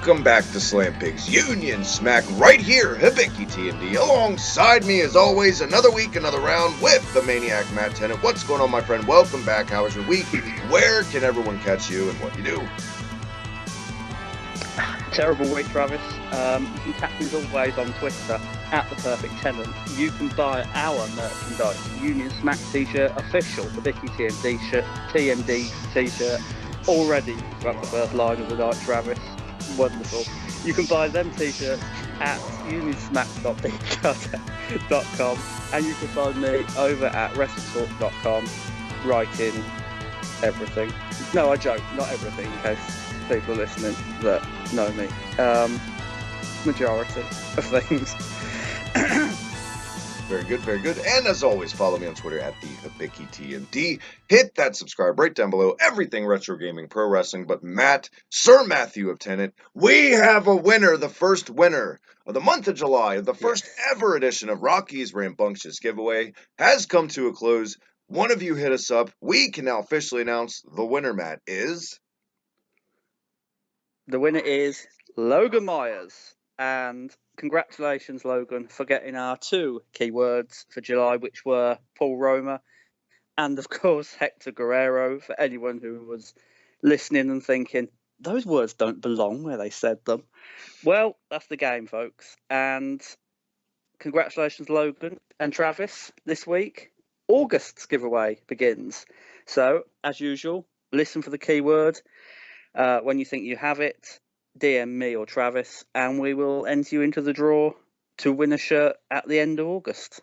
Welcome back to Slam Pigs Union Smack right here, Hibiki T&D. Alongside me, as always, another week, another round with the Maniac Matt Tennant. What's going on, my friend? Welcome back. How was your week? Where can everyone catch you and what you do? Terrible week, Travis. You can catch me as always on Twitter at The Perfect Tenant. You can buy our merchandise, Union Smack T-shirt, official, the Vicky TMD T-shirt. Already got the first line of the night, Travis. Wonderful. You can buy them T-shirts at unionsmack.com and you can find me over at wrestletalk.com writing everything. No, I joke, not everything, in case people are listening that know me. Majority of things. Very good, very good. And as always, follow me on Twitter at the HibikTMD. Hit that subscribe right down below. Everything retro gaming, pro wrestling. But Matt, Sir Matthew of Tennant, we have a winner, the first winner of the month of July, of the first ever edition of Rocky's Rambunctious Giveaway, has come to a close. One of you hit us up. We can now officially announce the winner, Matt, is... The winner is Logan Myers. And congratulations, Logan, for getting our two keywords for July, which were Paul Roma and, of course, Hector Guerrero, for anyone who was listening and thinking, those words don't belong where they said them. Well, that's the game, folks. And congratulations, Logan and Travis. This week, August's giveaway begins. So, as usual, listen for the keyword. When you think you have it, DM me or Travis, and we will enter you into the draw to win a shirt at the end of August.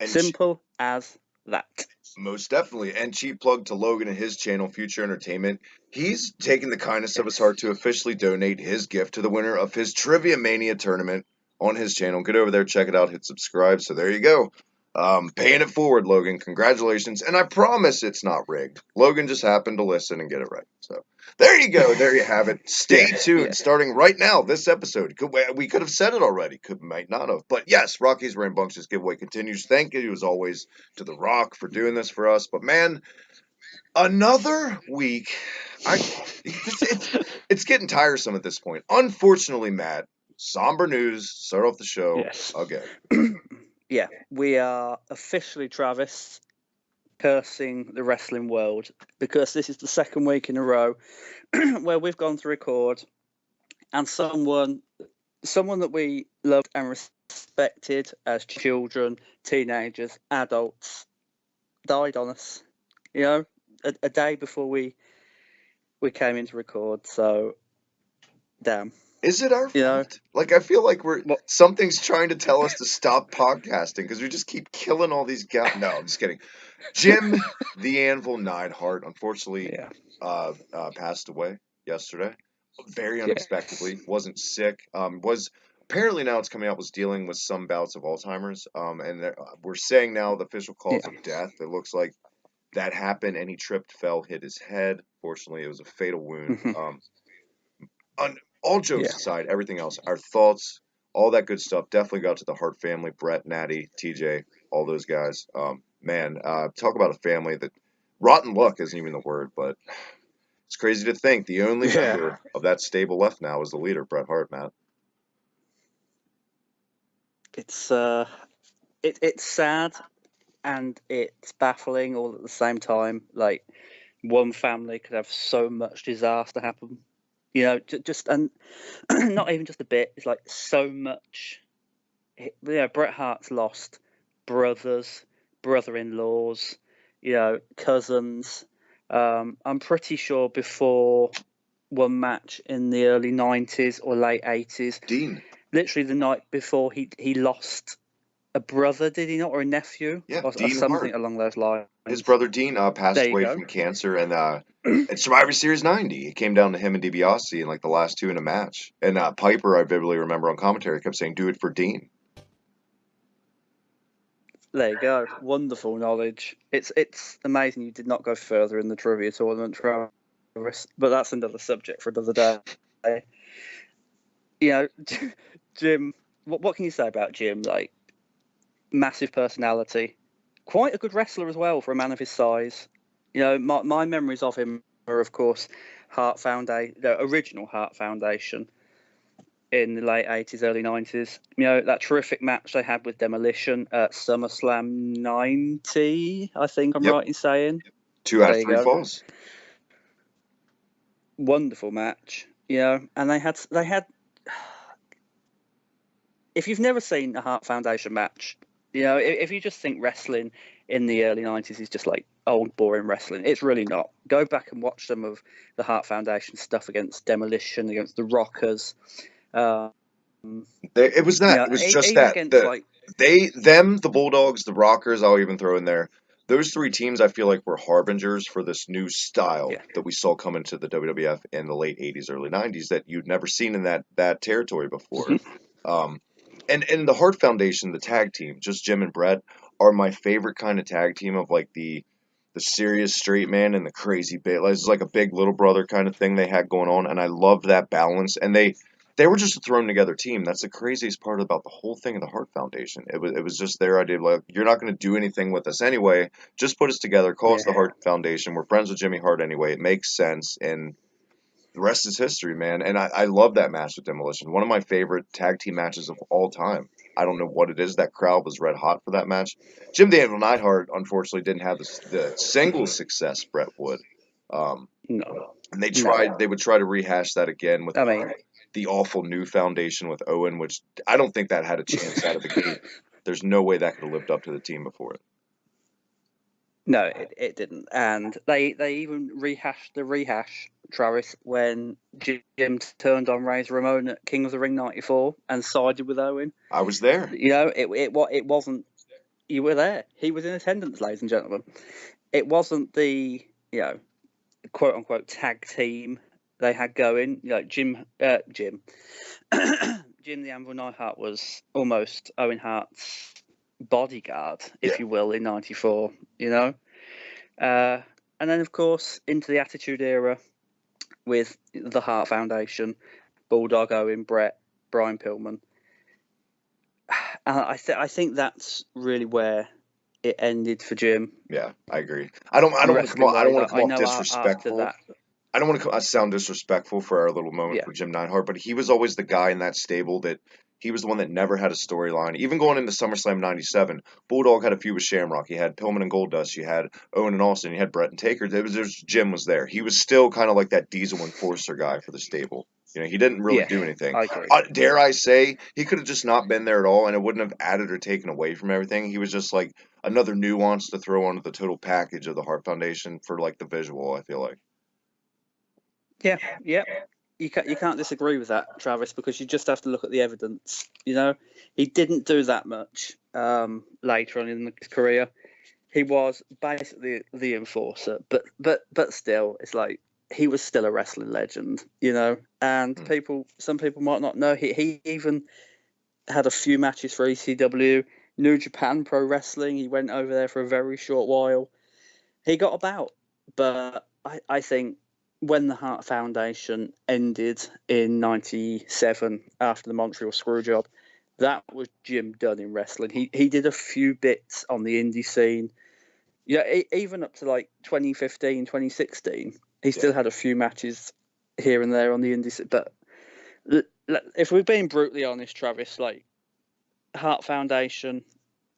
And simple as that. Most definitely. And cheap plug to Logan and his channel, Future Entertainment. He's taken the kindness of his heart to officially donate his gift to the winner of his Trivia Mania tournament on his channel. Get over there, check it out, hit subscribe. So there you go. Paying it forward, Logan. Congratulations. And I promise it's not rigged. Logan just happened to listen and get it right. So there you go. There you have it. Stay tuned. Starting right now, this episode. We could have said it already. Might not have. But yes, Rocky's Rambunctious Giveaway continues. Thank you, as always, to The Rock for doing this for us. But man, another week. It's getting tiresome at this point. Unfortunately, Matt, somber news. Start off the show again. Yeah, we are officially, Travis, cursing the wrestling world because this is the second week in a row where we've gone to record and someone that we loved and respected as children, teenagers, adults, died on us. You know, a day before we came in to record. So, damn. Is it our fault? Like, I feel like something's trying to tell us to stop podcasting because we just keep killing all these guys. No, I'm just kidding. Jim the Anvil Neidhart, unfortunately, passed away yesterday. Very unexpectedly. Wasn't sick. Apparently now it's coming out was dealing with some bouts of Alzheimer's. And we're saying now the official cause of death. It looks like that happened and he tripped, fell, hit his head. Fortunately, it was a fatal wound. All jokes aside, everything else, our thoughts, all that good stuff, definitely got to the Hart family, Brett, Natty, TJ, all those guys. Talk about a family that, rotten luck isn't even the word, but it's crazy to think the only member of that stable left now is the leader, Bret Hart, Matt. It's it's sad and it's baffling all at the same time. Like, one family could have so much disaster happen. You know, and not even just a bit. It's like so much. Bret Hart's lost brothers, brother-in-laws, cousins. I'm pretty sure before one match in the early 90s or late 80s, Dean, literally the night before he lost a brother, did he not, or a nephew? Yeah, or Dean something Hart. along those lines. His brother Dean passed away from cancer, and at Survivor Series 90, it came down to him and DiBiase in like the last two in a match. And Piper, I vividly remember on commentary, kept saying, "Do it for Dean." There you go. Wonderful knowledge. It's amazing you did not go further in the trivia tournament, Travis, but that's another subject for another day. Jim, what can you say about Jim? Like, massive personality, quite a good wrestler as well for a man of his size. My memories of him are, of course, Hart Foundation, the original Hart Foundation, in the late 80s, early 90s. You know, that terrific match they had with Demolition at SummerSlam 90, I think I'm Yep. right in saying. 2 out There of you 3 go. falls. Wonderful match, you know, and they had. If you've never seen a Hart Foundation match, you know, if you just think wrestling in the early 90s is just like old, boring wrestling, it's really not. Go back and watch some of the Hart Foundation stuff against Demolition, against the Rockers. It was You that. know, It was just even that. against like, The Bulldogs, the Rockers, I'll even throw in there. Those 3 teams I feel like were harbingers for this new style yeah, that we saw come into the WWF in the late 80s, early 90s that you'd never seen in that territory before. mhm. Um, and the Hart Foundation, the tag team, just Jim and Brett, are my favorite kind of tag team of like the serious straight man and the crazy bit. It's like a big little brother kind of thing they had going on, and I loved that balance. And they were just a thrown together team. That's the craziest part about the whole thing of the Hart Foundation. It was just their idea of like, you're not going to do anything with us anyway. Just put us together. Call us Yeah, the Hart Foundation. We're friends with Jimmy Hart anyway. It makes sense, and the rest is history, man. And I love that match with Demolition. One of my favorite tag team matches of all time. I don't know what it is. That crowd was red hot for that match. Jim Daniel Neidhart, unfortunately, didn't have the single success Brett would. Um, no, and no. they would try to rehash that again with I mean, the awful new foundation with Owen, which I don't think that had a chance out of the gate. There's no way that could have lived up to the team before it. no, it didn't. And they even rehashed the rehash, Travis, when Jim turned on Razor Ramon at King of the Ring 94 and sided with Owen. I was there. You know, it wasn't. You were there. He was in attendance, ladies and gentlemen. It wasn't the, you know, quote unquote tag team they had going. You know, Jim Jim the Anvil Neidhart was almost Owen Hart's bodyguard, Yeah. if you will, in '94. You know, and then of course into the Attitude Era with the Hart Foundation, Bulldog Owen, Brett, Brian Pillman. And I think that's really where it ended for Jim. Yeah, I agree. I don't want to come Wrestling off, I don't wise, want to come I off know after disrespectful. that, I don't want to sound disrespectful for our little moment yeah, for Jim Neidhart, but he was always the guy in that stable that he was the one that never had a storyline. Even going into SummerSlam '97, Bulldog had a feud with Shamrock. You had Pillman and Goldust. You had Owen and Austin. You had Brett and Taker. Jim was there. He was still kind of like that diesel enforcer guy for the stable. You know, he didn't really yeah, do anything. I agree. Dare I say, he could have just not been there at all, and it wouldn't have added or taken away from everything. He was just like another nuance to throw onto the total package of the Hart Foundation for like the visual, I feel like. Yeah, yeah. You can't disagree with that, Travis, because you just have to look at the evidence. You know, he didn't do that much later on in his career. He was basically the enforcer, but still, it's like he was still a wrestling legend. You know, and some people might not know he even had a few matches for ECW, New Japan Pro Wrestling. He went over there for a very short while. He got about, but I think when the Hart Foundation ended in '97 after the Montreal Screwjob, that was Jim done in wrestling. He did a few bits on the indie scene. Yeah, even up to like 2015, 2016, he still had a few matches here and there on the indie scene. But if we're being brutally honest, Travis, like Hart Foundation,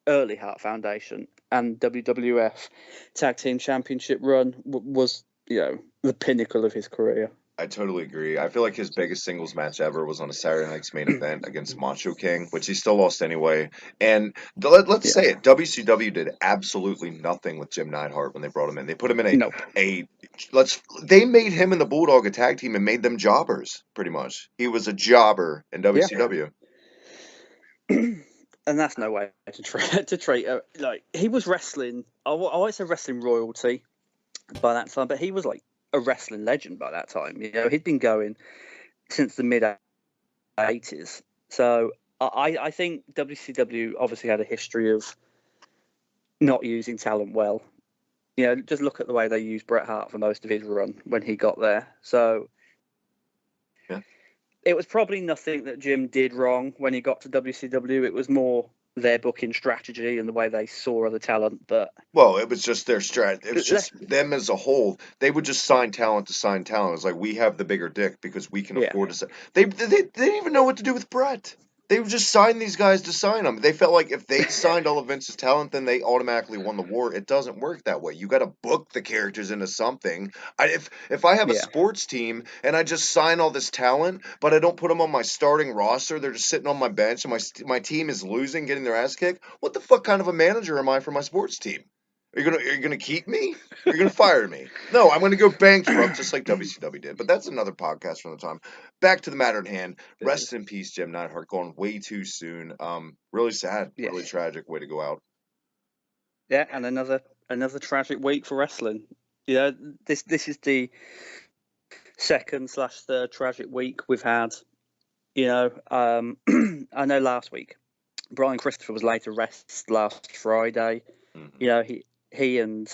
early Hart Foundation, and WWF Tag Team Championship run was, you know, the pinnacle of his career. I totally agree. I feel like his biggest singles match ever was on a Saturday Night's Main Event against Macho King, which he still lost anyway. And let's Yeah. say it, WCW did absolutely nothing with Jim Neidhart when they brought him in. They put him in Nope. they made him and the Bulldog a tag team and made them jobbers, pretty much. He was a jobber in Yeah. WCW. And that's no way to treat. Like he was wrestling. I won't say wrestling royalty by that time, but he was like a wrestling legend by that time. You know, he'd been going since the mid '80s. So I think WCW obviously had a history of not using talent well. You know, just look at the way they used Bret Hart for most of his run when he got there. So Yeah. it was probably nothing that Jim did wrong when he got to WCW. It was more their booking strategy and the way they saw other talent, but Well, it was just their strat. It was let's, just them as a whole. They would just sign talent to sign talent. It's like we have the bigger dick because we can yeah, afford to. They didn't even know what to do with Brett. They would just sign these guys to sign them. They felt like if they signed all of Vince's talent, then they automatically won the war. It doesn't work that way. You got to book the characters into something. If I have a yeah. sports team and I just sign all this talent, but I don't put them on my starting roster, they're just sitting on my bench, and my team is losing, getting their ass kicked. What the fuck kind of a manager am I for my sports team? Are you gonna keep me? Or are you gonna fire me? No, I'm gonna go bankrupt just like WCW did. But that's another podcast from the time. Back to the matter at hand. It Rest is. in peace, Jim Neidhart, going way too soon. Really sad, really Yes. tragic way to go out. Yeah, and another tragic week for wrestling. You know, this is the second/third tragic week we've had. You know, I know last week Brian Christopher was laid to rest last Friday. You know, he and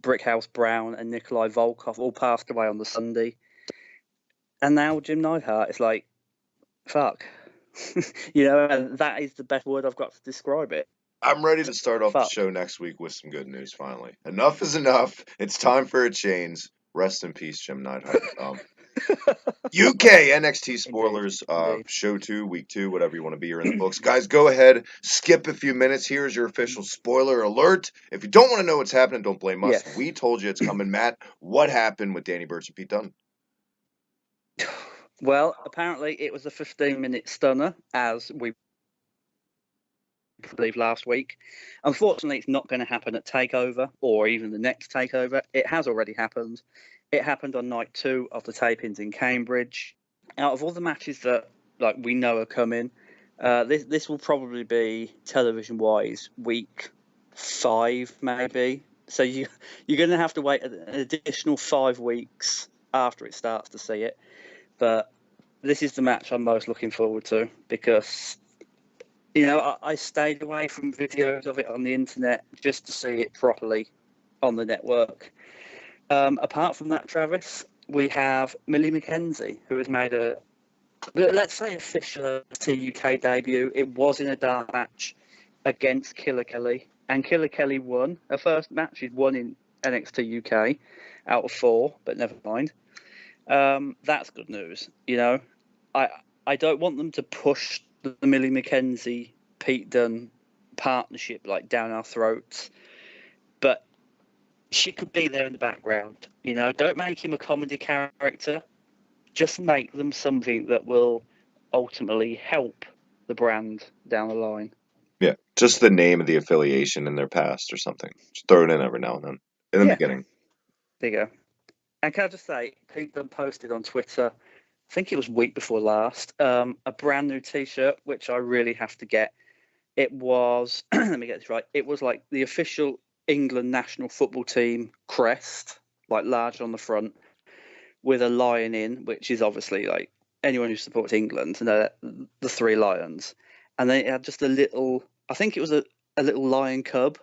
Brickhouse Brown and Nikolai Volkov all passed away on the Sunday, and now Jim Neidhart is like, fuck. You know, and that is the best word I've got to describe it. I'm ready to start off the Fuck. show next week with some good news. Finally, enough is enough. It's time for a change. Rest in peace, Jim Neidhart. UK NXT Indeed, spoilers, indeed. show 2, week 2, whatever you want to be, are in the books. Guys, go ahead, skip a few minutes. Here's your official spoiler alert. If you don't want to know what's happening, don't blame us. Yes. We told you it's coming. Matt, what happened with Danny Burch and Pete Dunne? Well, apparently it was a 15-minute stunner, as we believe last week. Unfortunately, it's not going to happen at TakeOver or even the next TakeOver. It has already happened. It happened on night 2 of the tapings in Cambridge. Out of all the matches that we know are coming, this will probably be television-wise week 5 maybe. So you're going to have to wait an additional 5 weeks after it starts to see it. But this is the match I'm most looking forward to because, you know, I stayed away from videos of it on the internet just to see it properly on the network. Apart from that, Travis, we have Millie McKenzie, who has made a, let's say, official UK debut. It was in a dark match against Killer Kelly, and Killer Kelly won. Her first match she'd won in NXT UK out of 4, but never mind. That's good news. You know, I don't want them to push the Millie McKenzie Pete Dunne partnership down our throats, but she could be there in the background. You know, don't make him a comedy character. Just make them something that will ultimately help the brand down the line. Yeah, just the name of the affiliation in their past or something. Just throw it in every now and then. In the beginning. There you go. And can I just say, Pete Dunne posted on Twitter, I think it was week before last, a brand new T-shirt, which I really have to get. It was, let me get this right, it was like the official England national football team crest, large on the front, with a lion in, which is obviously anyone who supports England, the 3 lions. And then it had just a little, I think it was a little lion cub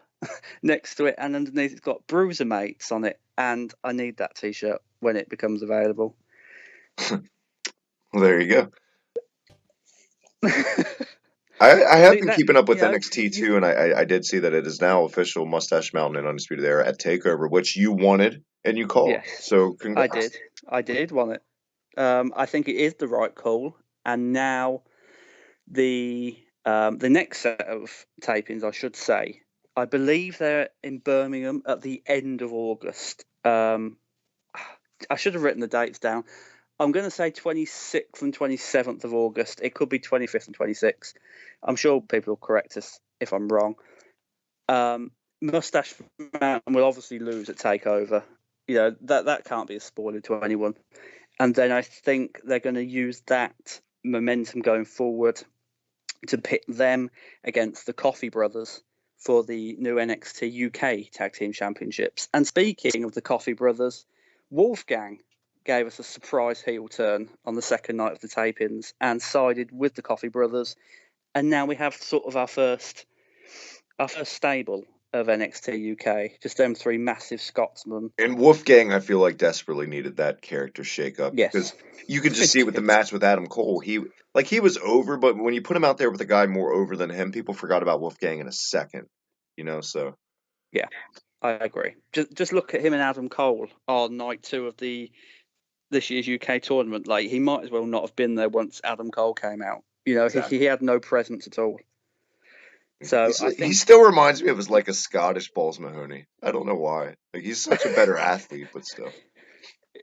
next to it, and underneath it's got Bruiser Mates on it. And I need that T-shirt when it becomes available. Well, there you go. I have been keeping up with NXT too, and I did see that it is now official Mustache Mountain and Undisputed Era at TakeOver, which you wanted and you called. Yes, So congrats. I did want it. I think it is the right call. And now the next set of tapings, I should say, I believe they're in Birmingham at the end of August. I should have written the dates down. I'm going to say 26th and 27th of August. It could be 25th and 26th. I'm sure people will correct us if I'm wrong. Mustache Mountain will obviously lose at TakeOver. You know, that can't be a spoiler to anyone. And then I think they're going to use that momentum going forward to pit them against the Coffey Brothers for the new NXT UK Tag Team Championships. And speaking of the Coffey Brothers, Wolfgang gave us a surprise heel turn on the second night of the tapings and sided with the Coffey Brothers. And now we have sort of our first stable of NXT UK, just them 3 massive Scotsmen. And Wolfgang, I feel like desperately needed that character shakeup. Yes. Because you could just see it with the match with Adam Cole. He Like, he was over, but when you put him out there with a guy more over than him, people forgot about Wolfgang in a second. So. Yeah, I agree. Just look at him and Adam Cole on night 2 of this year's UK tournament. Like, he might as well not have been there once Adam Cole came out. Exactly. He had no presence at all. So I He think still reminds me of as like a Scottish Balls Mahoney. I don't know why. Like, he's such a better athlete, but still.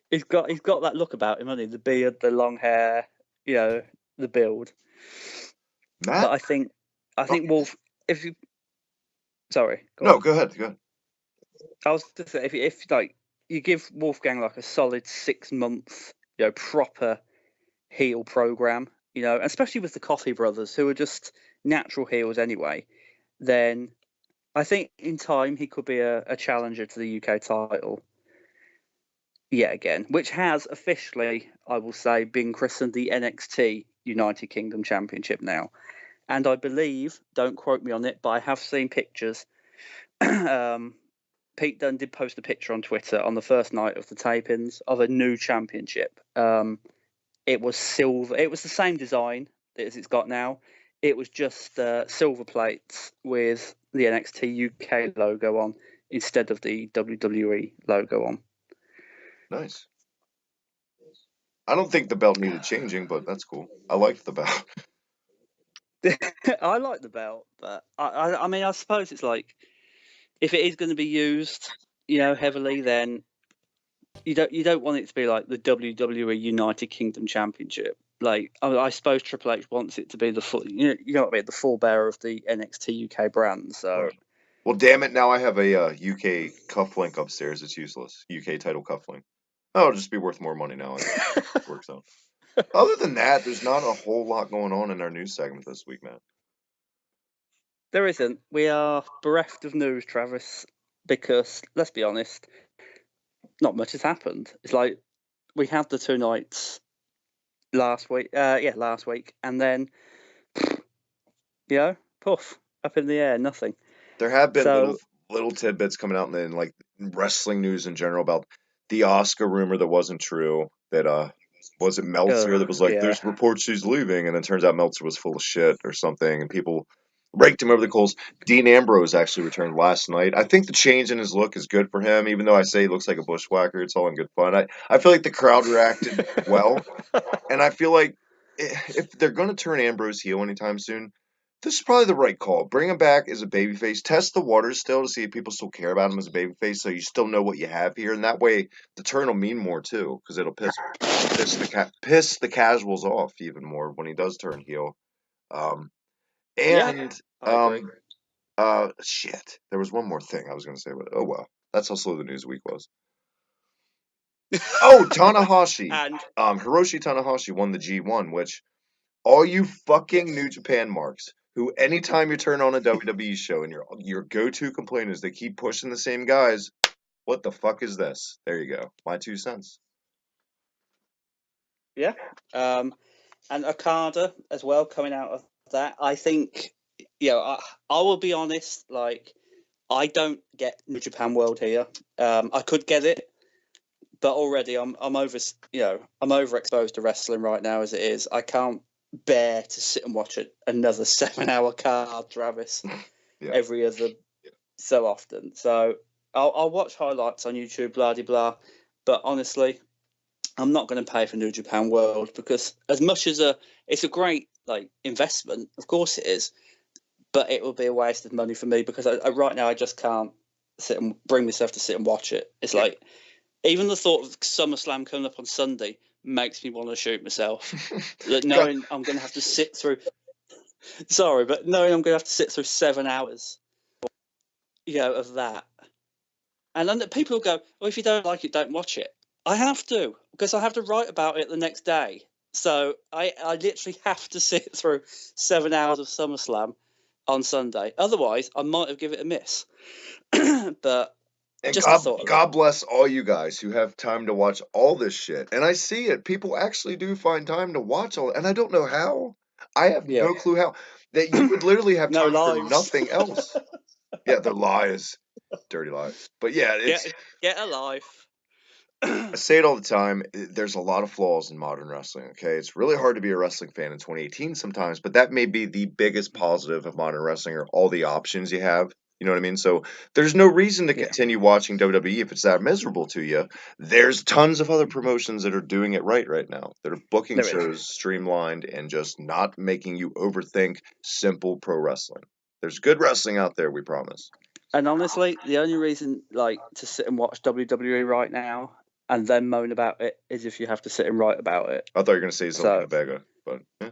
he's got that look about him, hasn't he? The beard, the long hair, the build. Matt? But I Oh, think Wolf. If you sorry, go no, on. go ahead. Go ahead. I was to say if like you give Wolfgang like a solid 6 month, proper heel program, especially with the Coffee Brothers, who are just natural heels anyway, then I think in time he could be a challenger to the UK title yet again, which has officially, I will say, been christened the NXT United Kingdom Championship now. And I believe, don't quote me on it, but I have seen pictures. Pete Dunne did post a picture on Twitter on the first night of the tapings of a new championship. It was silver. It was the same design as it's got now. It was just silver plates with the NXT UK logo on instead of the WWE logo on. Nice. I don't think the belt needed changing, but that's cool. I liked the belt. I like the belt, but I mean, I suppose it's like if it is going to be used, heavily, then you don't want it to be like the WWE United Kingdom Championship. Like I suppose Triple H wants it to be the full, you know what I mean, the full bearer of the NXT UK brand. So Right. Well, damn it! Now I have a UK cufflink upstairs. It's useless. UK title cufflink. Oh, it'll just be worth more money now. I guess. Works out. Other than that, there's not a whole lot going on in our news segment this week, man. there isn't. We are bereft of news, Travis, because let's be honest, not much has happened. It's like we had the 2 nights last week. Last week, and then poof, up in the air, nothing. There have been So little tidbits coming out in like wrestling news in general about the Oscar rumor that wasn't true. That was it Meltzer that was like, yeah, "There's reports she's leaving," and it turns out Meltzer was full of shit or something, and people raked him over the coals. Dean Ambrose actually returned last night. I think the change in his look is good for him, even though I say he looks like a bushwhacker. It's all in good fun. I feel like the crowd reacted well, and I feel like if they're going to turn Ambrose heel anytime soon, this is probably the right call. Bring him back as a babyface. Test the waters still to see if people still care about him as a babyface, so you still know what you have here, and that way the turn will mean more too, because it'll piss the casuals off even more when he does turn heel. Um, yeah, and I agree. shit, there was one more thing I was going to say, but oh well, that's how slow the news week was. Oh, Tanahashi, And Hiroshi Tanahashi won the G1, which all you fucking New Japan marks who anytime you turn on a WWE show and your go-to complaint is they keep pushing the same guys, what the fuck is this? There you go. My 2 cents. yeah, and Okada as well coming out of that. I think, I will be honest. Like, I don't get New Japan World here. I could get it, but already I'm over. I'm overexposed to wrestling right now as it is. I can't bear to sit and watch another 7 hour card, Travis, Yeah. every other so often. So I'll watch highlights on YouTube, blah de blah. But honestly, I'm not going to pay for New Japan World because as much as it's a great like investment, of course it is, but it will be a waste of money for me because right now I just can't sit and bring myself to sit and watch it. It's like even the thought of SummerSlam coming up on Sunday makes me want to shoot myself. Knowing I'm going to have to sit through, sorry, but knowing I'm going to have to sit through 7 hours, of that, and then people will go, "Well, if you don't like it, don't watch it." I have to because I have to write about it the next day. So I literally have to sit through 7 hours of SummerSlam on Sunday. Otherwise, I might have given it a miss. But And just the thought of it. God bless all you guys who have time to watch all this shit. And I see it. People actually do find time to watch all, and I don't know how. I have Yeah. no clue how. That you would literally have No time for lives. nothing else. Yeah, they're lies. Dirty lies. But yeah, it's Get a life. I say it all the time. There's a lot of flaws in modern wrestling. Okay, it's really hard to be a wrestling fan in 2018 sometimes, but that may be the biggest positive of modern wrestling, or all the options you have. You know what I mean? So there's no reason to Yeah, continue watching WWE if it's that miserable to you. There's tons of other promotions that are doing it right now. That are booking there is. shows streamlined and just not making you overthink simple pro wrestling. There's good wrestling out there, we promise. And honestly, the only reason like to sit and watch WWE right now and then moan about it is if you have to sit and write about it. I thought you were gonna say Zelina So Vega, but yeah.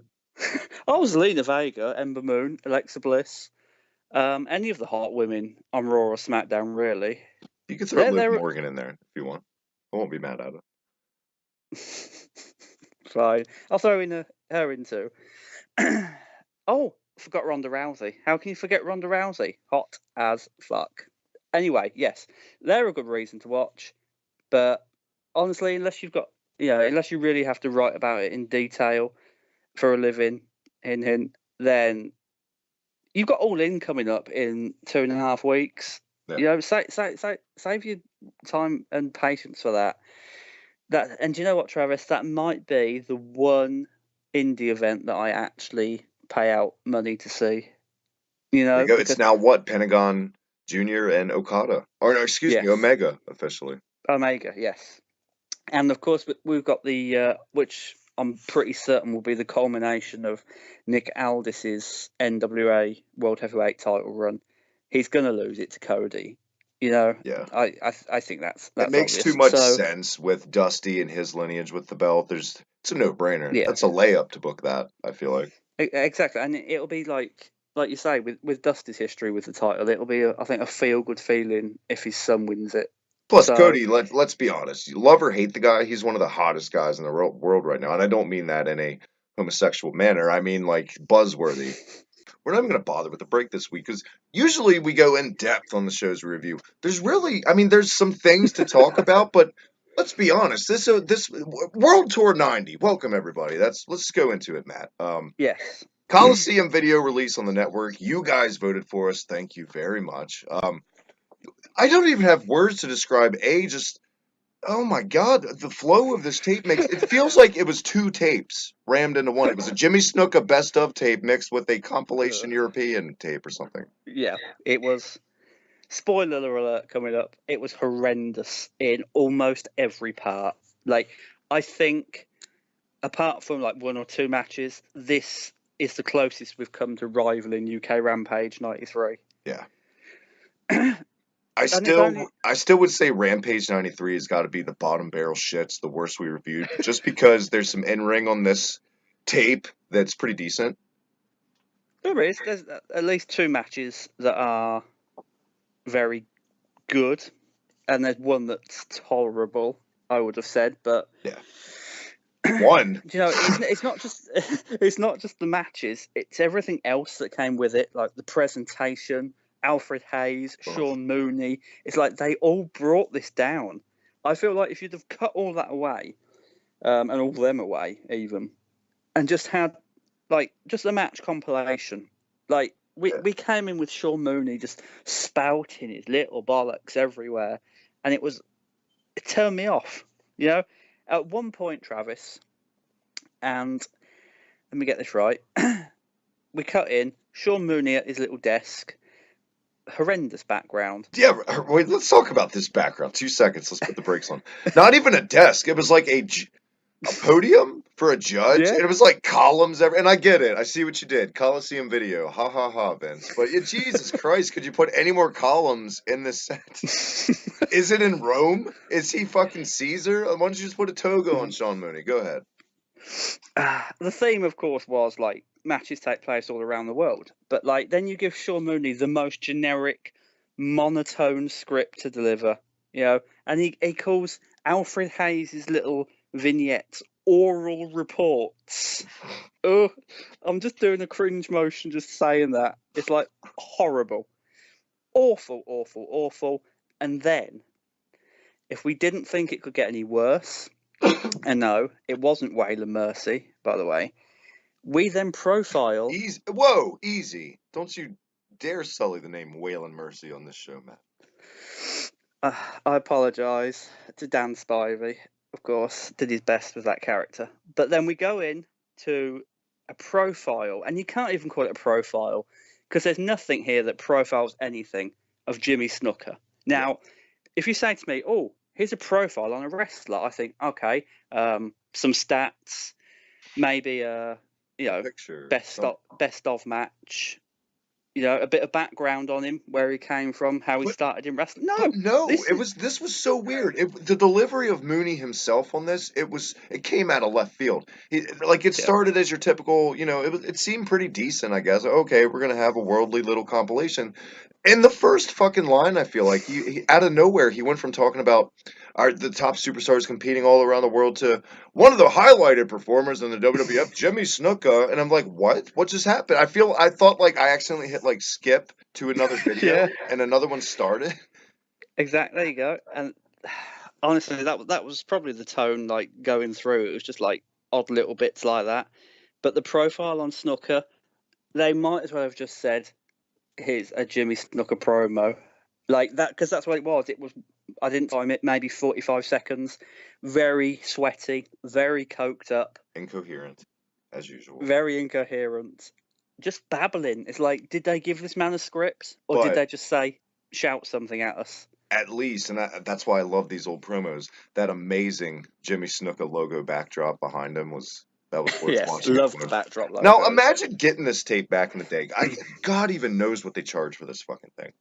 I was Lena Vega, Ember Moon, Alexa Bliss, any of the hot women on Raw or SmackDown, really. You could throw Liv They're Morgan in there if you want. I won't be mad at it. fine. I'll throw in her in too. Oh, forgot Ronda Rousey. How can you forget Ronda Rousey? Hot as fuck. Anyway, yes, they're a good reason to watch. But honestly, unless you've got, unless you really have to write about it in detail for a living, hint, hint, then you've got All In coming up in 2.5 weeks. Yeah. Save your time and patience for that. And do you know what, Travis? That might be the one indie event that I actually pay out money to see. There you go. It's Because now what? Pentagon Junior and Okada. Or no, excuse me, yes, Omega officially. Omega, yes, and of course we've got the which I'm pretty certain will be the culmination of Nick Aldis's NWA World Heavyweight title run. He's gonna lose it to Cody. Yeah. I think that's It makes too obvious. much So sense with Dusty and his lineage with the belt. It's a no-brainer. yeah, That's a layup to book that, I feel like. exactly, and it'll be like you say with Dusty's history with the title, it'll be I think a feel good feeling if his son wins it. Plus, So Cody, let's be honest. You love or hate the guy, he's one of the hottest guys in the world right now. And I don't mean that in a homosexual manner. I mean like buzzworthy. We're not even going to bother with the break this week because usually we go in depth on the shows we review. There's some things to talk about, but let's be honest. This World Tour 90. Welcome everybody. Let's go into it, Matt. yes, Colosseum video release on the network. You guys voted for us. Thank you very much. I don't even have words to describe just oh my god, the flow of this tape makes it feels like it was two tapes rammed into one. It was a Jimmy Snuka best of tape mixed with a compilation European tape or something. yeah, it was. Spoiler alert coming up. It was horrendous in almost every part. Like, I think, apart from like one or two matches, this is the closest we've come to rivaling UK Rampage '93. Yeah. And it's only I still would say Rampage 93 has got to be the bottom barrel shits, the worst we reviewed, just because there's some in-ring on this tape that's pretty decent. there's at least two matches that are very good, and there's one that's tolerable, I would have said, but Yeah. One. it's not just it's not just the matches, it's everything else that came with it, like the presentation, Alfred Hayes, Sean Mooney. It's like they all brought this down. I feel like if you'd have cut all that away, and all them away even, and just had like just a match compilation, like we came in with Sean Mooney just spouting his little bollocks everywhere, and it turned me off. At one point, Travis, and let me get this right, we cut in Sean Mooney at his little desk. Horrendous background. Yeah, wait, let's talk about this background. 2 seconds. Let's put the brakes on. Not even a desk. It was like a podium for a judge, Yeah. and it was like columns. And I get it. I see what you did. Coliseum video. Ha ha ha, Vince. But Jesus Christ, could you put any more columns in this set? Is it in Rome? Is he fucking Caesar? Why don't you just put a toga on Sean Mooney? Go ahead. The theme, of course, was like matches take place all around the world, but like then you give Sean Mooney the most generic, monotone script to deliver, and he calls Alfred Hayes' little vignettes oral reports. Oh, I'm just doing a cringe motion just saying that. It's like horrible, awful, awful, awful. And then, if we didn't think it could get any worse, and no, it wasn't Waylon Mercy, by the way. We then profile. Easy. Whoa, easy. Don't you dare sully the name Waylon Mercy on this show, Matt. I apologise to Dan Spivey, of course, did his best with that character. But then we go in to a profile, and you can't even call it a profile because there's nothing here that profiles anything of Jimmy Snooker. Now, if you say to me, "Oh, here's a profile on a wrestler," I think, okay, some stats, maybe Picture. best of match, a bit of background on him, where he came from, how he But started in wrestling. But No, no, this is this was so weird. The delivery of Mooney himself on this, it came out of left field. It yeah, started as your typical, it seemed pretty decent, I guess. Okay, we're gonna have a worldly little compilation. In the first fucking line, I feel like he out of nowhere he went from talking about the top superstars competing all around the world to one of the highlighted performers in the WWF, Jimmy Snuka, and I'm like, what? What just happened? I thought like I accidentally hit like skip to another video yeah, and another one started. exactly. There you go. And honestly, that was probably the tone like going through. It was just like odd little bits like that. But the profile on Snooker, they might as well have just said, "Here's a Jimmy Snooker promo," like that, because that's what it was. It was. I didn't time it. Maybe 45 seconds. Very sweaty, very coked up, Incoherent, as usual. very incoherent, just babbling. It's like, did they give this man a script, or did But they just say, shout something at us? at least, and that's why I love these old promos. That amazing Jimmy Snuka logo backdrop behind him that was worth Yes, watching love the again. backdrop Now logos. imagine getting this tape back in the day. God even knows what they charge for this fucking thing.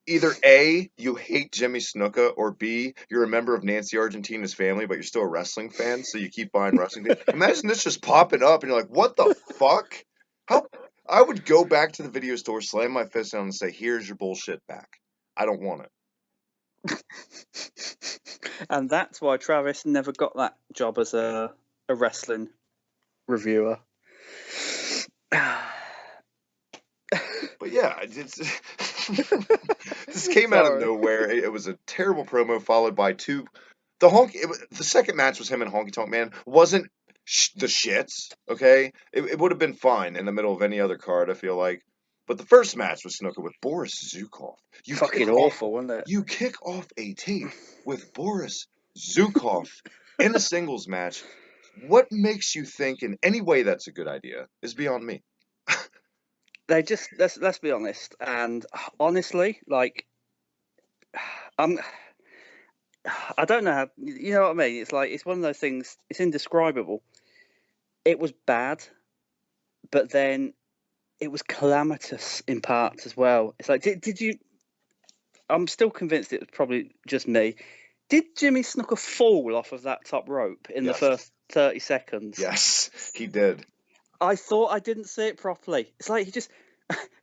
Either A, you hate Jimmy Snuka, or B, you're a member of Nancy Argentina's family, but you're still a wrestling fan, so you keep buying wrestling things. Imagine this just popping up, and you're like, "What the fuck?" How I would go back to the video store, slam my fist down, and say, "Here's your bullshit back. I don't want it." And that's why Travis never got that job as a wrestling reviewer. But yeah, this came out of Sorry. nowhere. It was a terrible promo, followed by two. The second match was him and Honky Tonk Man. Wasn't the shits. Okay, it would have been fine in the middle of any other card. I feel like, but the first match was Snooker with Boris Zukov. Fucking awful, wasn't it? You kick off a tape with Boris Zukov in a singles match. What makes you think in any way that's a good idea is beyond me. They just let's be honest. And honestly, like, I'm I don't know how, you know what I mean. It's like, it's one of those things. It's indescribable. It was bad, but then it was calamitous in parts as well. It's like, did you? I'm still convinced it was probably just me. Did Jimmy Snooker fall off of that top rope in the Yes. first 30 seconds? Yes, he did. I thought I didn't see it properly. It's like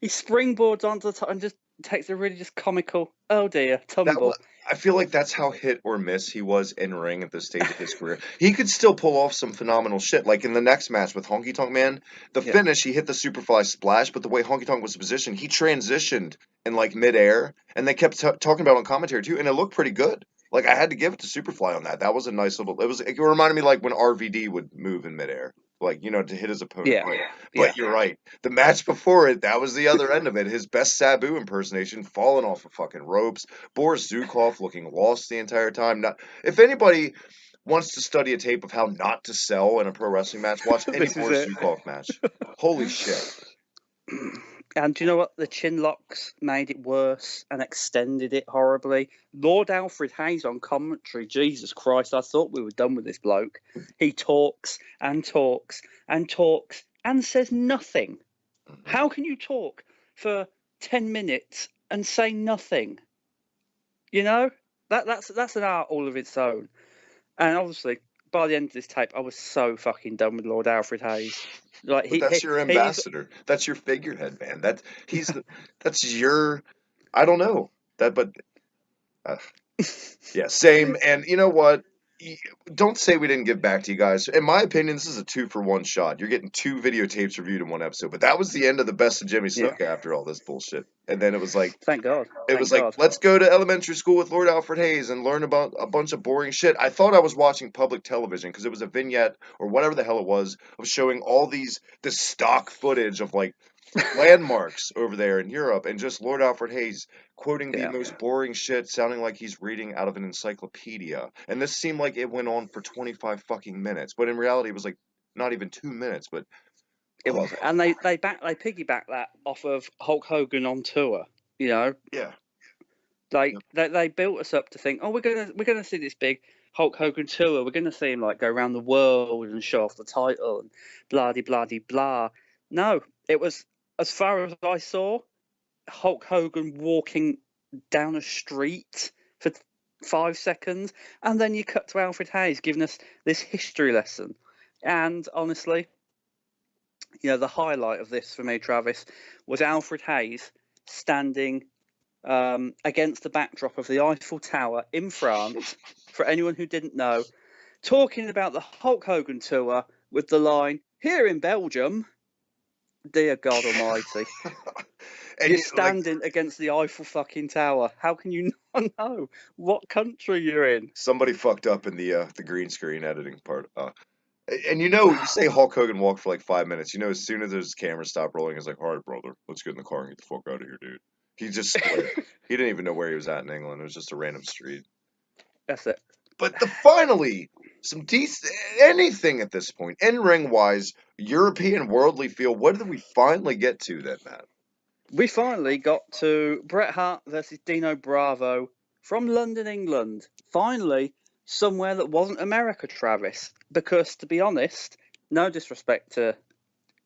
he springboards onto the top and just takes a really just comical, oh dear, tumble. I feel like that's how hit or miss he was in ring at this stage of his career. He could still pull off some phenomenal shit. Like in the next match with Honky Tonk Man, the Yeah. finish, he hit the Superfly splash, but the way Honky Tonk was positioned, he transitioned in like midair, and they kept talking about it on commentary too, and it looked pretty good. Like I had to give it to Superfly on that. That was a nice little. It reminded me like when RVD would move in midair, like to hit his opponent. Yeah. Right. Yeah. But you're right. The match before it, that was the other end of it. His best Sabu impersonation, falling off of fucking ropes. Boris Zukov looking lost the entire time. Not, if anybody wants to study a tape of how not to sell in a pro wrestling match, watch any This is Boris it. Zukov match. Holy shit. And do you know what? The chin locks made it worse and extended it horribly. Lord Alfred Hayes on commentary, Jesus Christ, I thought we were done with this bloke. He talks and talks and talks and says nothing. How can you talk for 10 minutes and say nothing? You know? That's an art all of its own. And obviously, by the end of this tape, I was so fucking done with Lord Alfred Hayes. Like But that's your he's ambassador. That's your figurehead, man. That's your I don't know. But uh, yeah, same. And you know what? Don't say we didn't give back to you guys. In my opinion, this is a 2-for-1 shot. You're getting 2 videotapes reviewed in one episode. But that was the end of the best of Jimmy yeah. Snuka after all this bullshit. And then it was like, Thank God. Thank God. let's go to elementary school with Lord Alfred Hayes and learn about a bunch of boring shit. I thought I was watching public television because it was a vignette or whatever the hell it was of showing all this stock footage of like landmarks over there in Europe, and just Lord Alfred Hayes quoting the Yeah, most boring shit, sounding like he's reading out of an encyclopedia. And this seemed like it went on for 25 fucking minutes, but in reality, it was like not even 2 minutes. But it oh, was, and they piggyback that off of Hulk Hogan on tour. You know, yeah, like yep. they built us up to think, oh, we're gonna see this big Hulk Hogan tour. We're gonna see him like go around the world and show off the title and blah de blah de blah. No, it was, as far as I saw, Hulk Hogan walking down a street for 5 seconds, and then you cut to Alfred Hayes giving us this history lesson. And honestly, the highlight of this for me, Travis, was Alfred Hayes standing against the backdrop of the Eiffel Tower in France. For anyone who didn't know, talking about the Hulk Hogan tour with the line, "Here in Belgium, dear God Almighty." And You're like standing against the Eiffel fucking Tower. How can you not know what country you're in? somebody fucked up in the green screen editing part. And you say Hulk Hogan walked for like 5 minutes. As soon as his camera stopped rolling, he's like, "All right, brother, let's get in the car and get the fuck out of here, dude." He just split. He didn't even know where he was at in England. It was just a random street. That's it. But finally, some decent anything at this point, in ring wise, European worldly feel. What did we finally get to then, Matt? We finally got to Bret Hart versus Dino Bravo from London, England. Finally, somewhere that wasn't America, Travis. Because, to be honest, no disrespect to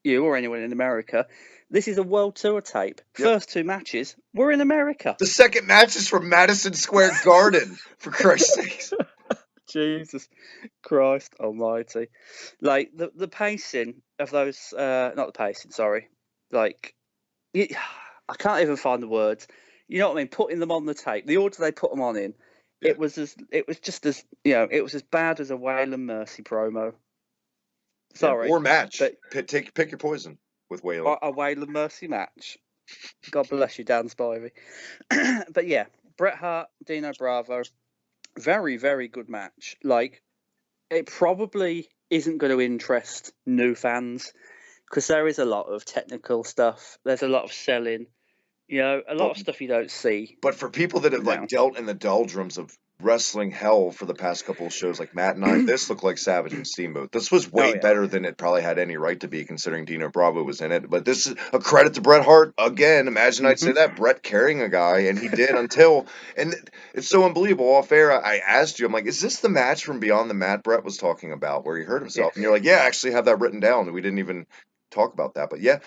you or anyone in America, this is a world tour tape. Yep. First two matches were in America. The second match is from Madison Square Garden, for Christ's sakes. Jesus Christ Almighty! Like the pacing of those, not the pacing, sorry. Like, I can't even find the words. You know what I mean? Putting them on the tape, the order they put them on in, Yeah. it was just as it was as bad as a Waylon Mercy promo. Yeah. Sorry, Or match. but Pick your poison with Waylon. a Waylon Mercy match. God bless you, Dan Spivey. But yeah, Bret Hart, Dino Bravo, very very good match. Like, it probably isn't going to interest new fans because there is a lot of technical stuff. There's a lot of selling. A lot But of stuff you don't see But for people that have like now. dealt in the doldrums of wrestling hell for the past couple of shows, like Matt and I, this looked like Savage and Steamboat. This was Oh way yeah. better than it probably had any right to be, considering Dino Bravo was in it. But this is a credit to Bret Hart again. Imagine I'd say Hmm. that Bret carrying a guy, and he did until, and it's so unbelievable. Off air, I asked you, I'm like, is this the match from Beyond the Mat Bret was talking about, where he hurt himself? And Yes. you're like, yeah, I actually have that written down. We didn't even talk about that, but yeah,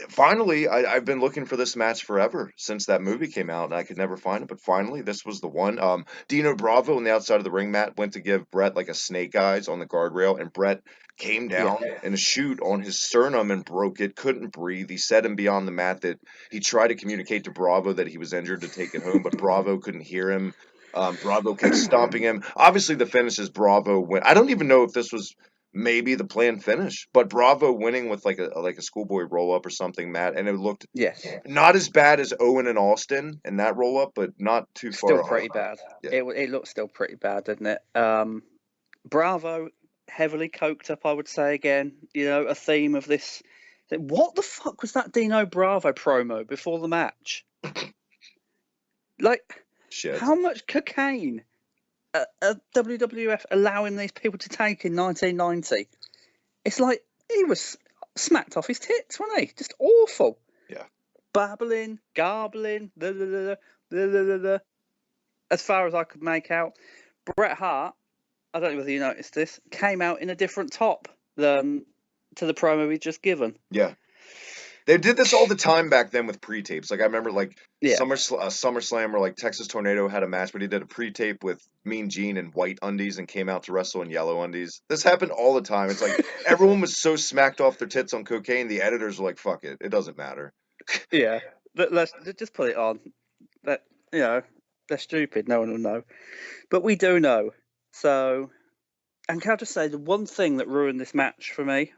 finally, I've been looking for this match forever since that movie came out, and I could never find it. But finally, this was the one. Dino Bravo on the outside of the ring mat went to give Bret like a snake eyes on the guardrail, and Bret came Yeah. down in a shoot on his sternum and broke it. Couldn't breathe. He said him beyond the mat that he tried to communicate to Bravo that he was injured to take it home, but Bravo couldn't hear him. Bravo kept stomping him. Obviously, the finish is Bravo win. I don't even know if this was maybe the planned finish. But Bravo winning with like a schoolboy roll up or something, Matt, and it looked Yes. not as bad as Owen and Austin in that roll up, but not too Still far off. pretty bad. Yeah. It looks still pretty bad, doesn't it? Bravo, heavily coked up, I would say again. A theme of this. What the fuck was that Dino Bravo promo before the match? Like, Shit. how much cocaine are WWF allowing these people to take in 1990? It's like he was smacked off his tits, wasn't he? Just awful. Yeah. Babbling, garbling, blah, blah, blah, blah, blah, blah, blah. As far as I could make out, Bret Hart, I don't know whether you noticed this, came out in a different top than to the promo he'd just given. Yeah. They did this all the time back then with pre-tapes. Like I remember, like Yeah. SummerSlam, or like Texas Tornado had a match, but he did a pre-tape with Mean Gene in white undies and came out to wrestle in yellow undies. This happened all the time. It's like everyone was so smacked off their tits on cocaine, the editors were like, "Fuck it, it doesn't matter." Yeah. Let's just put it on. That they're stupid. No one will know, but we do know. So, and can I just say the one thing that ruined this match for me?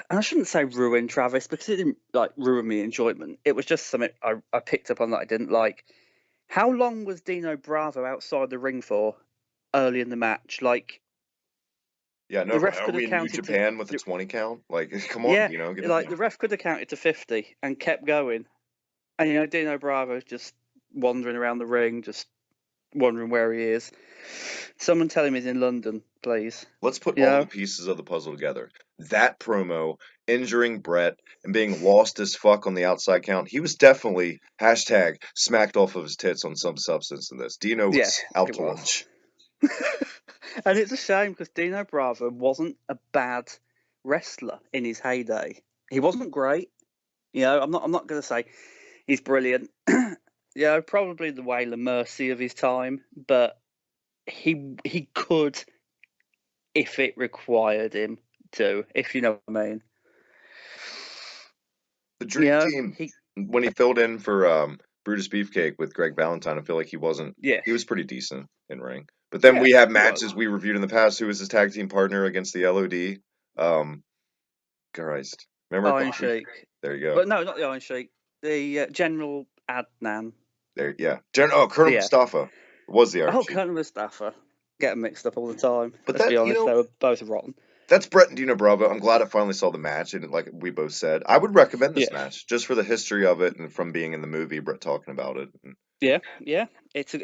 And I shouldn't say ruin, Travis, because it didn't like ruin me enjoyment. It was just something I picked up on that I didn't like. How long was Dino Bravo outside the ring for early in the match? Like, Yeah, no, The ref are could have we in New counted to, Japan with a 20 count? Like, come on, yeah, Dino, get in like there. the ref could have counted to 50 and kept going. And Dino Bravo's just wandering around the ring, just wondering where he is. Someone tell him he's in London, please. Let's put You all the know? pieces of the puzzle together. That promo, injuring Brett, and being lost as fuck on the outside count, he was definitely hashtag smacked off of his tits on some substance in this. Dino Yeah, was out it to was. lunch. And it's a shame because Dino Bravo wasn't a bad wrestler in his heyday. He wasn't great. I'm not going to say he's brilliant. Probably the Waylon Mercy of his time, but he could if it required him to, if you know what I mean. The Dream Team, He when he filled in for Brutus Beefcake with Greg Valentine, I feel like yeah he was pretty decent in ring. But then yeah we have he was. matches we reviewed in the past. Who was his tag team partner against the LOD? Christ. Remember Iron Bobby? Sheik, There you go. but no, not the Iron Sheik. The General Adnan. There, yeah. Colonel Yeah. Mustafa was the Iron Oh, Sheik. Colonel Mustafa. Get them mixed up all the time. But Let's that, be honest, they were both rotten. that's Brett and Dino Bravo. I'm glad I finally saw the match, and like we both said, I would recommend this Yeah. match just for the history of it and from being in the movie, Brett talking about it. Yeah. It's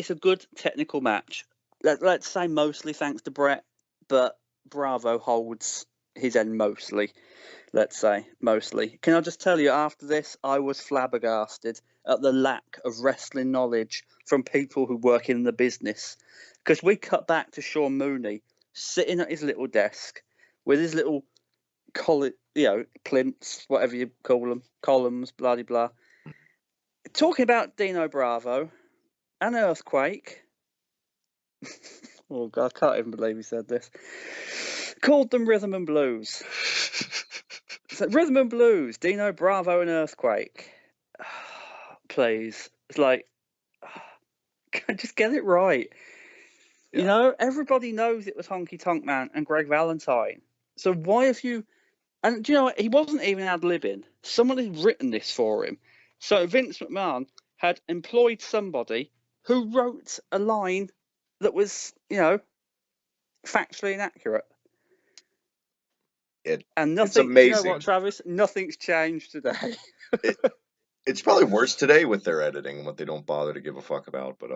a good technical match. Let's say mostly thanks to Brett, but Bravo holds his end mostly. Let's say mostly. Can I just tell you, after this, I was flabbergasted at the lack of wrestling knowledge from people who work in the business. Because we cut back to Sean Mooney sitting at his little desk with his little plinths, whatever you call them, columns, blah blah blah, talking about Dino Bravo, an earthquake. Oh God, I can't even believe he said this. Called them rhythm and blues. So rhythm and blues, Dino Bravo, and earthquake. Please, it's like, just get it right. Yeah. Everybody knows it was Honky Tonk Man and Greg Valentine. So why have you? And do you know what? He wasn't even ad-libbing. Someone had written this for him. So Vince McMahon had employed somebody who wrote a line that was, factually inaccurate. And It's nothing. Do you know amazing. what, Travis? Nothing's changed today. It's probably worse today with their editing and what they don't bother to give a fuck about. But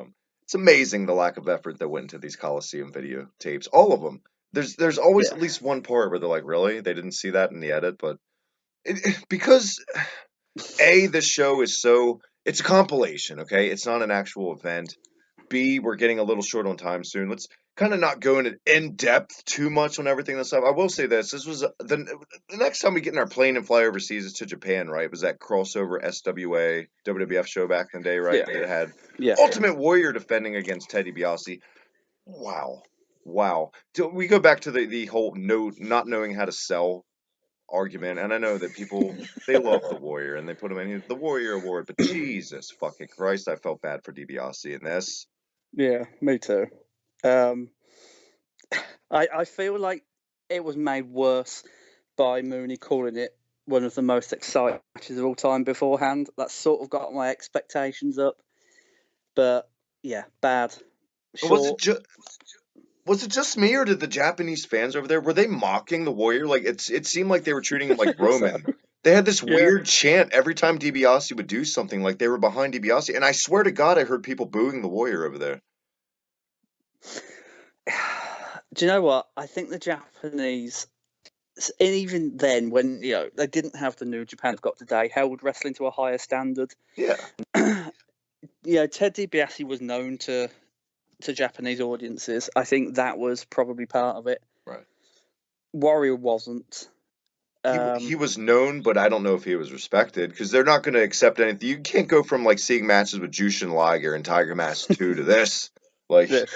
it's amazing the lack of effort that went into these Colosseum videotapes. All of them. There's always Yeah. at least one part where they're like, really? They didn't see that in the edit, but because this show is it's a compilation, okay? It's not an actual event. B, we're getting a little short on time soon. Let's kind of not go into in depth too much on everything that's up. I will say this: this was the next time we get in our plane and fly overseas is to Japan, right? It was that crossover SWA WWF show back in the day, right? Yeah. That had Yeah. Ultimate Warrior defending against Teddy DiBiase. Wow. Do we go back to the whole not knowing how to sell argument, and I know that people they love the Warrior and they put him in the Warrior Award, but Jesus fucking Christ, I felt bad for DiBiase in this. Yeah, me too. Um, I feel like it was made worse by Mooney calling it one of the most exciting matches of all time beforehand. That sort of got my expectations up. But yeah, bad. Was it Short. was it just me, or did the Japanese fans over there were they mocking the Warrior? Like it seemed like they were treating him like So, Roman. They had this yeah. weird chant every time DiBiase would do something, like they were behind DiBiase, and I swear to God, I heard people booing the Warrior over there. Do you know what? I think the Japanese, and even then, when they didn't have the New Japan they've got today, held wrestling to a higher standard. Yeah, Ted DiBiase was known to Japanese audiences. I think that was probably part of it. right. Warrior wasn't. He was known, but I don't know if he was respected because they're not going to accept anything. You can't go from like seeing matches with Jushin Liger and Tiger Mask 2 to this. Like, This,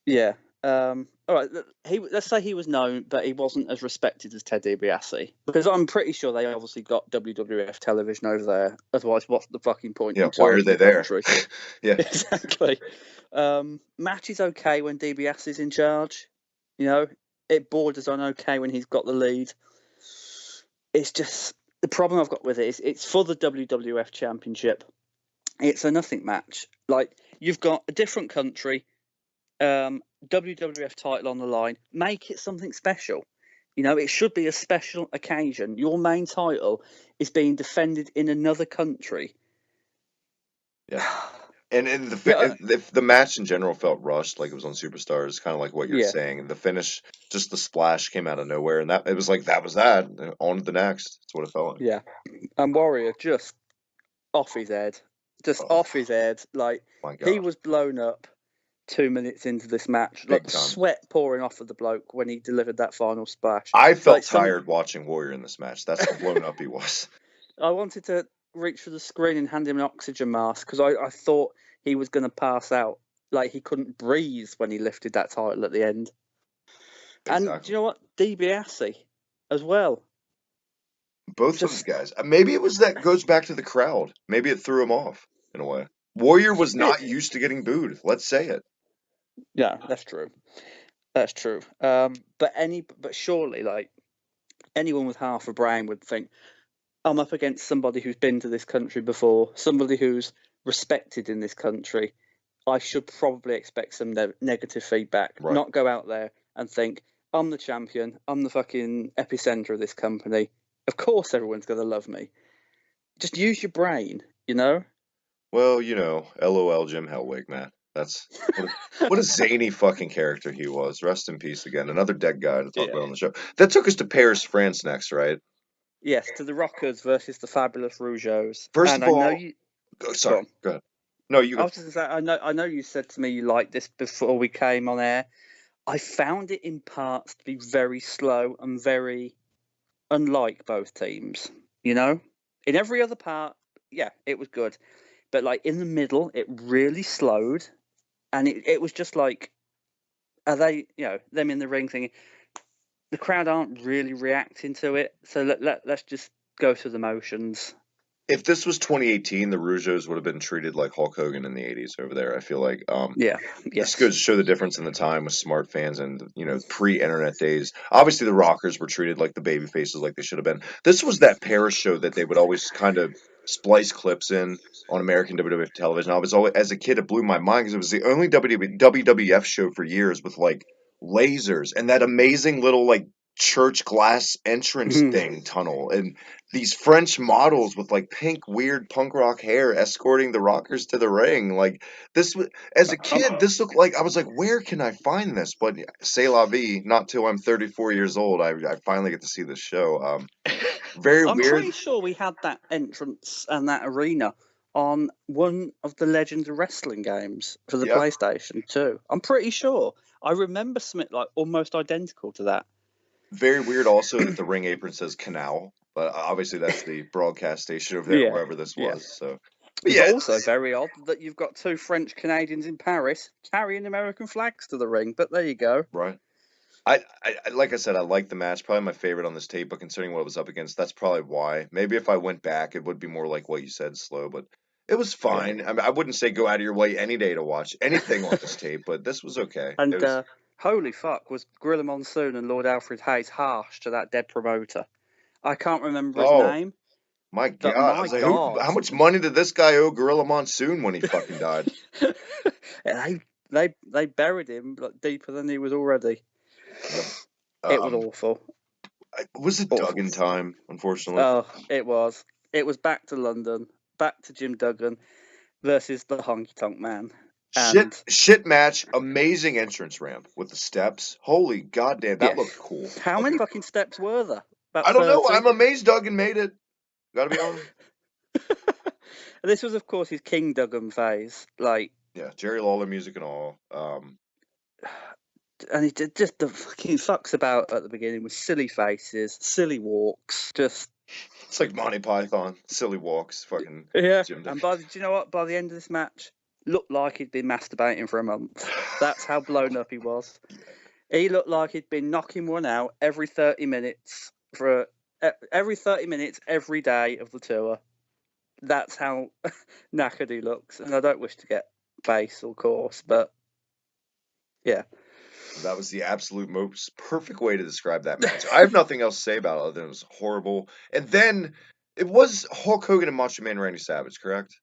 yeah. All right. Let's say he was known, but he wasn't as respected as Ted DiBiase, because I'm pretty sure they obviously got WWF television over there. Otherwise, what's the fucking point? yeah, in why are touring they the there? country? Yeah, Exactly. Match is okay when DiBiase is in charge. It borders on okay when he's got the lead. It's just the problem I've got with it is it's for the WWF Championship. It's a nothing match. Like, you've got a different country, WWF title on the line. Make it something special. You know, it should be a special occasion. Your main title is being defended in another country. Yeah. And Yeah, the match in general felt rushed, like it was on Superstars, kind of like what you're yeah, saying. The finish, just the splash came out of nowhere, and that it was like that was that. On to the next. That's what it felt like. yeah. And Warrior just off his head, just Oh off his head. Like my he god, was blown up 2 minutes into this match, like big the time. sweat pouring off of the bloke when he delivered that final splash. I Like felt some, tired watching Warrior in this match. That's how blown up he was. I wanted to reach for the screen and hand him an oxygen mask because I thought he was going to pass out. Like he couldn't breathe when he lifted that title at the end. And do Exactly. you know what? DiBiase as well. Both those Just guys. Maybe it was that goes back to the crowd. Maybe it threw him off in a way. Warrior was it, not used to getting booed. Let's say it. yeah, that's true. That's true. But surely, like anyone with half a brain would think, I'm up against somebody who's been to this country before, somebody who's respected in this country. I should probably expect some negative feedback, Right. not go out there and think, I'm the champion, I'm the fucking epicenter of this company. Of course, everyone's going to love me. Just use your brain, you know? Well, LOL Jim Hellwig, man. That's what a zany fucking character he was. Rest in peace again. Another dead guy to talk about Yeah. on the show. That took us to Paris, France next, right? Yes, to the Rockers versus the Fabulous Rougeos. First And of I know all, you. Go sorry, on. go ahead. No, you I go. was just going to say, I know you said to me you liked this before we came on air. I found it in parts to be very slow and very unlike both teams. You know, in every other part, yeah, it was good, but like in the middle, it really slowed, and it was just like, are they, them in the ring thinking the crowd aren't really reacting to it, so let's just go through the motions. If this was 2018, the Rougeos would have been treated like Hulk Hogan in the 80s over there. I feel like Yeah, this yes. goes to show the difference in the time with smart fans and pre-internet days. Obviously, the Rockers were treated like the baby faces, like they should have been. This was that Paris show that they would always kind of splice clips in on American WWF television. I was always, as a kid, it blew my mind because it was the only WWF show for years with like lasers and that amazing little like church glass entrance thing tunnel and these French models with like pink weird punk rock hair escorting the Rockers to the ring. Like this was as a I'm, kid, this looked like I was like, where can I find this? But say la vie, not till I'm 34 years old, I finally get to see this show. Very I'm weird. pretty sure we had that entrance and that arena on one of the Legends of Wrestling games for the Yeah, PlayStation 2. I'm pretty sure. I remember something like almost identical to that. very weird. Also, that the ring apron says Canal, but obviously that's the broadcast station over there, Yeah, wherever this yeah. was. So, but But yeah, also very odd that you've got two French Canadians in Paris carrying American flags to the ring. But there you go. right. Like I said, I like the match. Probably my favorite on this tape, but considering what it was up against, that's probably why. Maybe if I went back, it would be more like what you said, slow. But it was Yeah. fine. I mean, I wouldn't say go out of your way any day to watch anything on this tape, but this was okay. It And was. holy fuck, was Gorilla Monsoon and Lord Alfred Hayes harsh to that dead promoter? I can't remember his Oh name, my but God! I my was like, who? God. How much money did this guy owe Gorilla Monsoon when he fucking died? they buried him like, deeper than he was already. Yep. It was awful. Was it Awful. Duggan time? Unfortunately. Oh, it was. It was back to London, back to Jim Duggan versus the Honky Tonk Man. Shit, And shit match. Amazing entrance ramp with the steps. Holy goddamn, that yeah, looked cool. how many fucking steps were there? About I don't know. 30. I'm amazed Duggan made it. Gotta be honest. This was, of course, his King Duggan phase. Like, Yeah, Jerry Lawler music and all. and he did just the fucking fucks about at the beginning with silly faces, silly walks, just It's like Monty Python, silly walks, fucking yeah. Jim And Duggan. do you know what? By the end of this match, looked like he'd been masturbating for a month. That's how blown up he was. He looked like he'd been knocking one out every 30 minutes for every 30 minutes every day of the tour. That's how knackered he looks. And I don't wish to get base or coarse, but yeah. That was the absolute most perfect way to describe that match. I have nothing else to say about it other than it was horrible. And then it was Hulk Hogan and Macho Man Randy Savage, correct?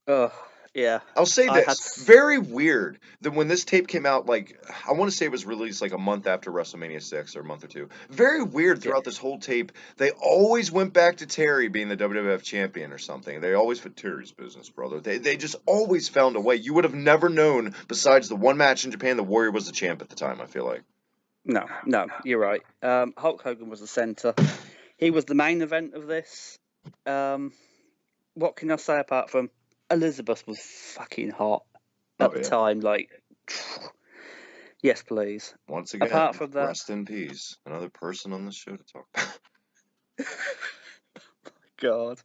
Ugh. Yeah. I'll say I had this. Very weird that when this tape came out, like, I want to say it was released like a month after WrestleMania 6 or a month or two. Very weird throughout this whole tape. They always went back to Terry being the WWF champion or something. They always put Terry's business, brother. They just always found a way. You would have never known, besides the one match in Japan, the Warrior was the champ at the time, I feel like. No, you're right. Hulk Hogan was the centre. He was the main event of this. What can I say apart from Elizabeth was fucking hot at the time? Like, yes, please. Once again, apart from that, rest in peace. Another person on the show to talk about. God.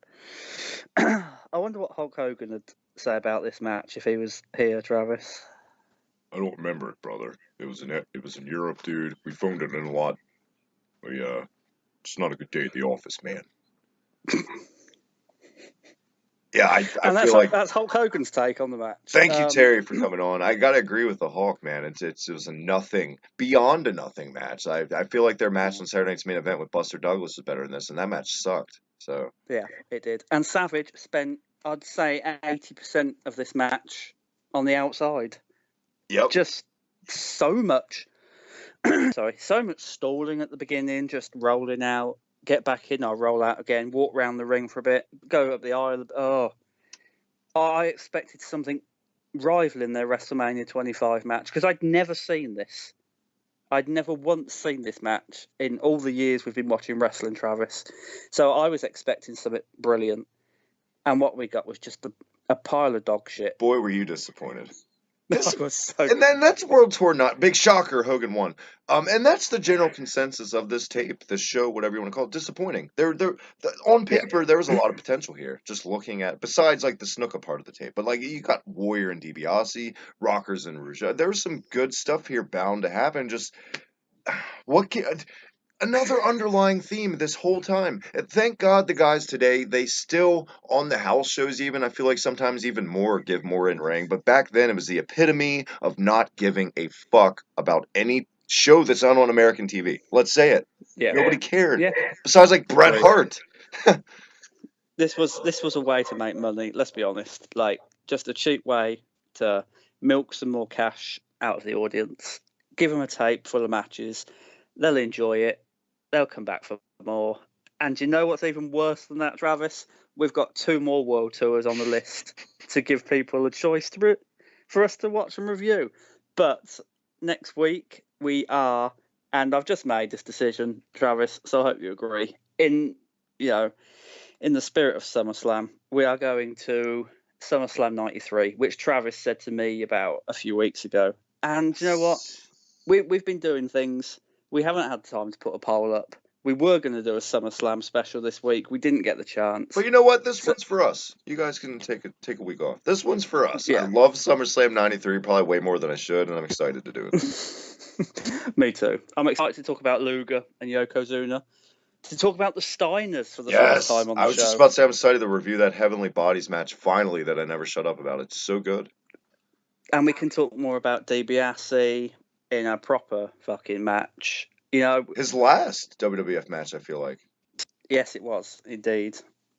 I wonder what Hulk Hogan would say about this match if he was here, Travis. I don't remember it, brother. It was in Europe, dude. We phoned it in a lot. It's not a good day at the office, man. Yeah, I feel like that's Hulk Hogan's take on the match. Thank you, Terry, for coming on. I gotta agree with the Hawk, man. It was a nothing, beyond a nothing match. I feel like their match on Saturday Night's Main Event with Buster Douglas was better than this, and that match sucked. So yeah, it did. And Savage spent, I'd say, 80% of this match on the outside. Yep. Just so much. So much stalling at the beginning, just rolling out, get back in, I'll roll out again, walk around the ring for a bit, go up the aisle. Oh, I expected something rivaling their WrestleMania 25 match because I'd never seen this. I'd never once seen this match in all the years we've been watching wrestling, Travis. So I was expecting something brilliant. And what we got was just a pile of dog shit. Boy, were you disappointed. This was so and then that's World Tour, not big shocker. Hogan won, and that's the general consensus of this tape, this show, whatever you want to call it. Disappointing. On paper, there was a lot of potential here. Just looking at, besides like the Snuka part of the tape, but like you got Warrior and DiBiase, Rockers and Rouge. There was some good stuff here bound to happen. Just another underlying theme this whole time. And thank God the guys today, they still, on the house shows even, I feel like sometimes even more, give more in ring. But back then, it was the epitome of not giving a fuck about any show that's on American TV. Let's say it. Yeah. Nobody cared. Yeah. Besides like Bret Hart. This was a way to make money, let's be honest. Like, just a cheap way to milk some more cash out of the audience. Give them a tape full of matches. They'll enjoy it. They'll come back for more. And you know what's even worse than that, Travis? We've got 2 more world tours on the list to give people a choice for us to watch and review. But next week we are, and I've just made this decision, Travis, so I hope you agree. In the spirit of SummerSlam, we are going to SummerSlam 93, which Travis said to me about a few weeks ago. And you know what? We've been doing things. We haven't had time to put a poll up. We were going to do a SummerSlam special this week. We didn't get the chance. But you know what? This one's for us. You guys can take a week off. This one's for us. Yeah. I love SummerSlam 93 probably way more than I should, and I'm excited to do it. Me too. I'm excited to talk about Luger and Yokozuna. To talk about the Steiners for the first time on the show. I was just about to say I'm excited to review that Heavenly Bodies match finally that I never shut up about. It's so good. And we can talk more about DiBiase in a proper fucking match. His last WWF match, I feel like. Yes, it was indeed.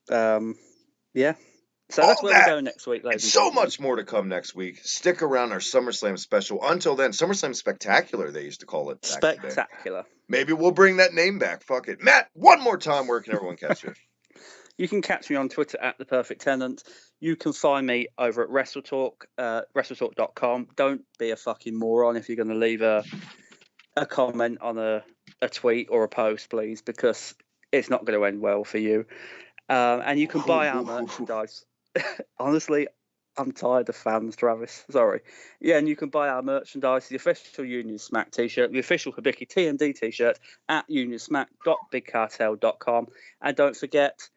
Yeah. So that's where we go next week, ladies. And so much more to come next week. Stick around our SummerSlam special. Until then, SummerSlam Spectacular, they used to call it. Spectacular. Maybe we'll bring that name back. Fuck it. Matt, one more time, where can everyone catch you? You can catch me on Twitter at The Perfect Tenant. You can find me over at WrestleTalk, WrestleTalk.com. Don't be a fucking moron if you're going to leave a comment on a tweet or a post, please, because it's not going to end well for you. And you can buy our merchandise. Honestly, I'm tired of fans, Travis. Sorry. Yeah, and you can buy our merchandise, the official Union Smack t-shirt, the official Hibiki TMD t-shirt at unionsmack.bigcartel.com. And don't forget,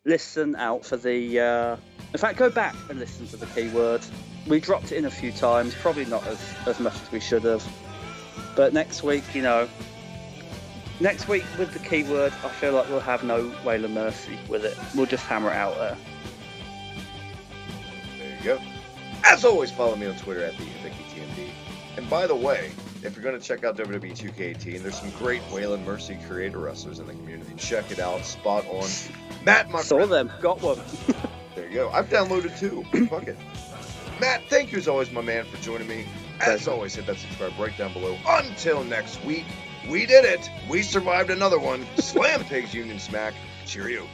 listen out for the... in fact, go back and listen to the keyword. We dropped it in a few times, probably not as much as we should have. But next week, next week with the keyword, I feel like we'll have no Wail of Mercy with it. We'll just hammer it out there. There you go. As always, follow me on Twitter at the HibikTMD. And by the way, if you're going to check out WWE 2K18, there's some great Wail and Mercy creator wrestlers in the community. Check it out. Spot on. Matt, my Saw them. Got one. There you go. I've downloaded too. Fuck it. Matt, thank you as always, my man, for joining me. As Pleasure. always, hit that subscribe right down below. Until next week, we did it. We survived another one. Slam Pigs Union Smack. Cheerio.